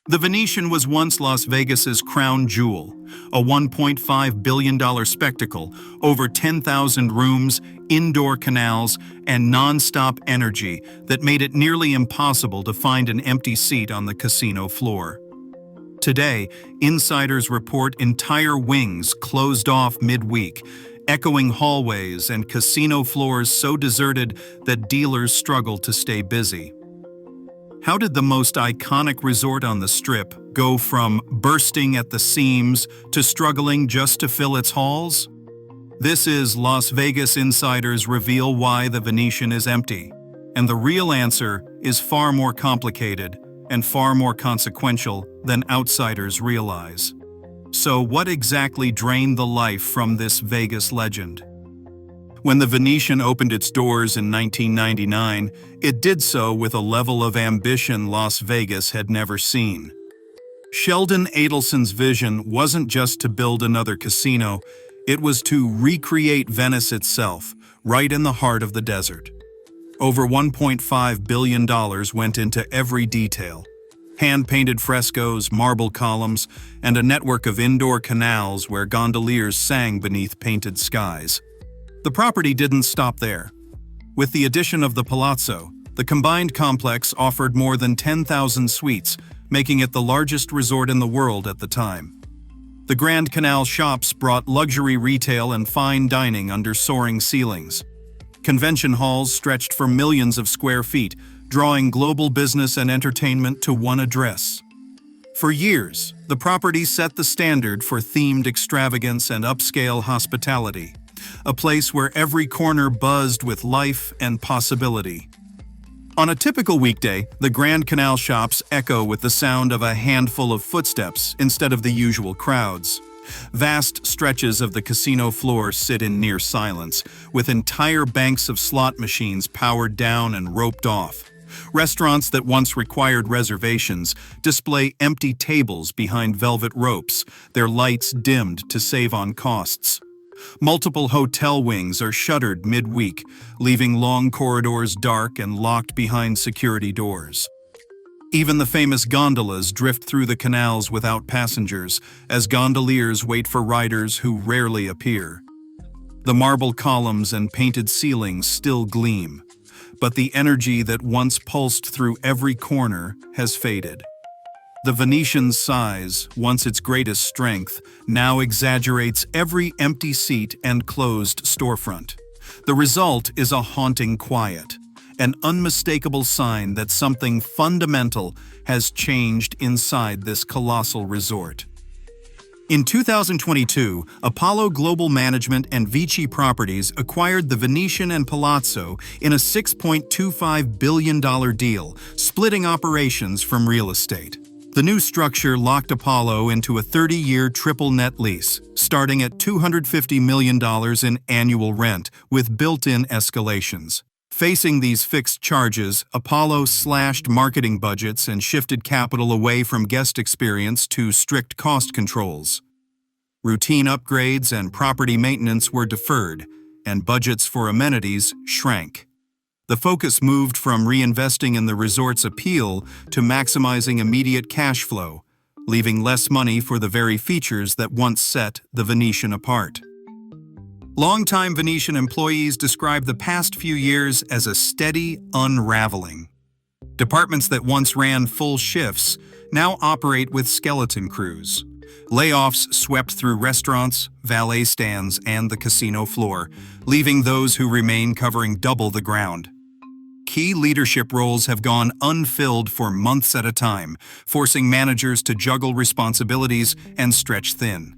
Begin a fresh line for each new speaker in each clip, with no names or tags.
The Venetian was once Las Vegas's crown jewel, a $1.5 billion spectacle, over 10,000 rooms, indoor canals, and non-stop energy that made it nearly impossible to find an empty seat on the casino floor. Today, insiders report entire wings closed off midweek, echoing hallways and casino floors so deserted that dealers struggle to stay busy. How did the most iconic resort on the Strip go from bursting at the seams to struggling just to fill its halls? This is Las Vegas Insiders reveal why the Venetian is empty. And the real answer is far more complicated and far more consequential than outsiders realize. So what exactly drained the life from this Vegas legend? When the Venetian opened its doors in 1999, it did so with a level of ambition Las Vegas had never seen. Sheldon Adelson's vision wasn't just to build another casino, it was to recreate Venice itself, right in the heart of the desert. Over $1.5 billion went into every detail. Hand-painted frescoes, marble columns, and a network of indoor canals where gondoliers sang beneath painted skies. The property didn't stop there. With the addition of the Palazzo, the combined complex offered more than 10,000 suites, making it the largest resort in the world at the time. The Grand Canal shops brought luxury retail and fine dining under soaring ceilings. Convention halls stretched for millions of square feet, drawing global business and entertainment to one address. For years, the property set the standard for themed extravagance and upscale hospitality, a place where every corner buzzed with life and possibility. On a typical weekday, the Grand Canal shops echo with the sound of a handful of footsteps instead of the usual crowds. Vast stretches of the casino floor sit in near silence, with entire banks of slot machines powered down and roped off. Restaurants that once required reservations display empty tables behind velvet ropes, their lights dimmed to save on costs. Multiple hotel wings are shuttered midweek, leaving long corridors dark and locked behind security doors. Even the famous gondolas drift through the canals without passengers, as gondoliers wait for riders who rarely appear. The marble columns and painted ceilings still gleam, but the energy that once pulsed through every corner has faded. The Venetian's size, once its greatest strength, now exaggerates every empty seat and closed storefront. The result is a haunting quiet, an unmistakable sign that something fundamental has changed inside this colossal resort. In 2022, Apollo Global Management and Vici Properties acquired the Venetian and Palazzo in a $6.25 billion deal, splitting operations from real estate. The new structure locked Apollo into a 30-year triple net lease, starting at $250 million in annual rent, with built-in escalations. Facing these fixed charges, Apollo slashed marketing budgets and shifted capital away from guest experience to strict cost controls. Routine upgrades and property maintenance were deferred, and budgets for amenities shrank. The focus moved from reinvesting in the resort's appeal to maximizing immediate cash flow, leaving less money for the very features that once set the Venetian apart. Longtime Venetian employees describe the past few years as a steady unraveling. Departments that once ran full shifts now operate with skeleton crews. Layoffs swept through restaurants, valet stands, and the casino floor, leaving those who remain covering double the ground. Key leadership roles have gone unfilled for months at a time, forcing managers to juggle responsibilities and stretch thin.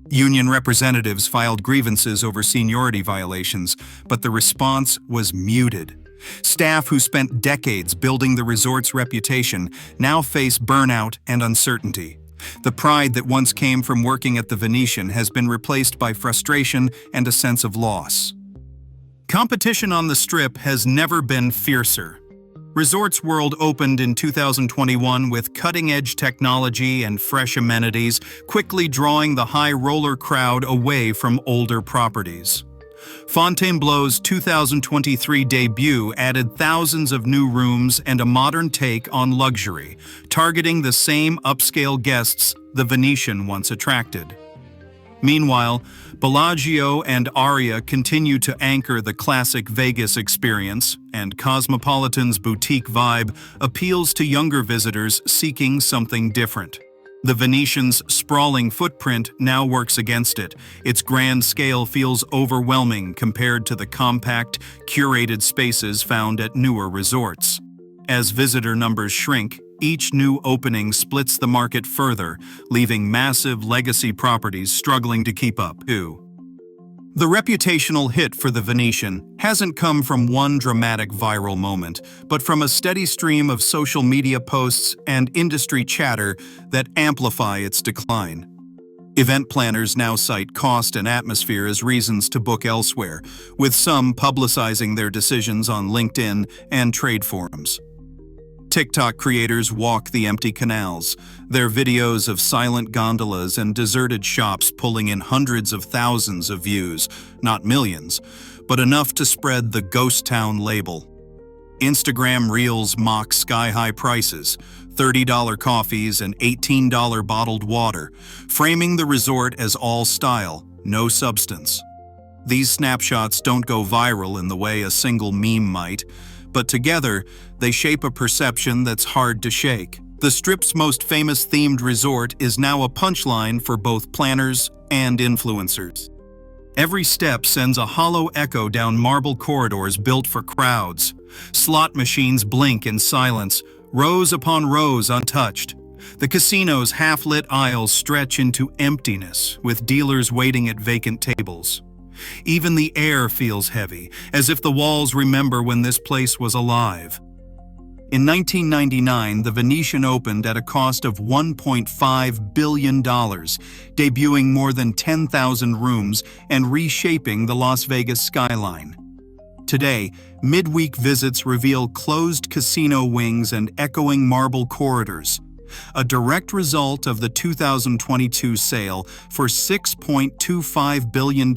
Union representatives filed grievances over seniority violations, but the response was muted. Staff who spent decades building the resort's reputation now face burnout and uncertainty. The pride that once came from working at the Venetian has been replaced by frustration and a sense of loss. Competition on the Strip has never been fiercer. Resorts World opened in 2021 with cutting-edge technology and fresh amenities, quickly drawing the high roller crowd away from older properties. Fontainebleau's 2023 debut added thousands of new rooms and a modern take on luxury, targeting the same upscale guests the Venetian once attracted. Meanwhile, Bellagio and Aria continue to anchor the classic Vegas experience, and Cosmopolitan's boutique vibe appeals to younger visitors seeking something different. The Venetian's sprawling footprint now works against it. Its grand scale feels overwhelming compared to the compact, curated spaces found at newer resorts. As visitor numbers shrink, each new opening splits the market further, leaving massive legacy properties struggling to keep up, too. The reputational hit for the Venetian hasn't come from one dramatic viral moment, but from a steady stream of social media posts and industry chatter that amplify its decline. Event planners now cite cost and atmosphere as reasons to book elsewhere, with some publicizing their decisions on LinkedIn and trade forums. TikTok creators walk the empty canals, their videos of silent gondolas and deserted shops pulling in hundreds of thousands of views, not millions, but enough to spread the ghost town label. Instagram Reels mock sky-high prices, $30 coffees and $18 bottled water, framing the resort as all style, no substance. These snapshots don't go viral in the way a single meme might, but together, they shape a perception that's hard to shake. The Strip's most famous themed resort is now a punchline for both planners and influencers. Every step sends a hollow echo down marble corridors built for crowds. Slot machines blink in silence, rows upon rows untouched. The casino's half-lit aisles stretch into emptiness, with dealers waiting at vacant tables. Even the air feels heavy, as if the walls remember when this place was alive. In 1999, the Venetian opened at a cost of $1.5 billion, debuting more than 10,000 rooms and reshaping the Las Vegas skyline. Today, midweek visits reveal closed casino wings and echoing marble corridors, a direct result of the 2022 sale for $6.25 billion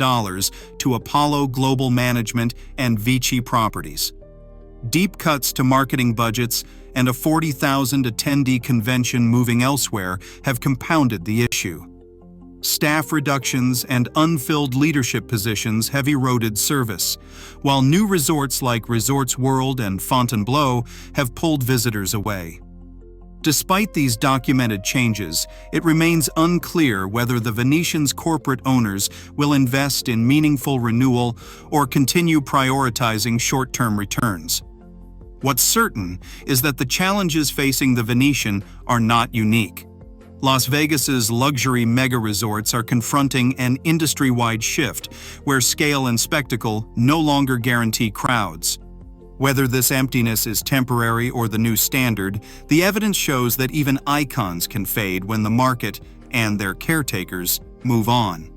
to Apollo Global Management and Vici Properties. Deep cuts to marketing budgets and a 40,000 attendee convention moving elsewhere have compounded the issue. Staff reductions and unfilled leadership positions have eroded service, while new resorts like Resorts World and Fontainebleau have pulled visitors away. Despite these documented changes, it remains unclear whether the Venetian's corporate owners will invest in meaningful renewal or continue prioritizing short-term returns. What's certain is that the challenges facing the Venetian are not unique. Las Vegas's luxury mega-resorts are confronting an industry-wide shift where scale and spectacle no longer guarantee crowds. Whether this emptiness is temporary or the new standard, the evidence shows that even icons can fade when the market and their caretakers move on.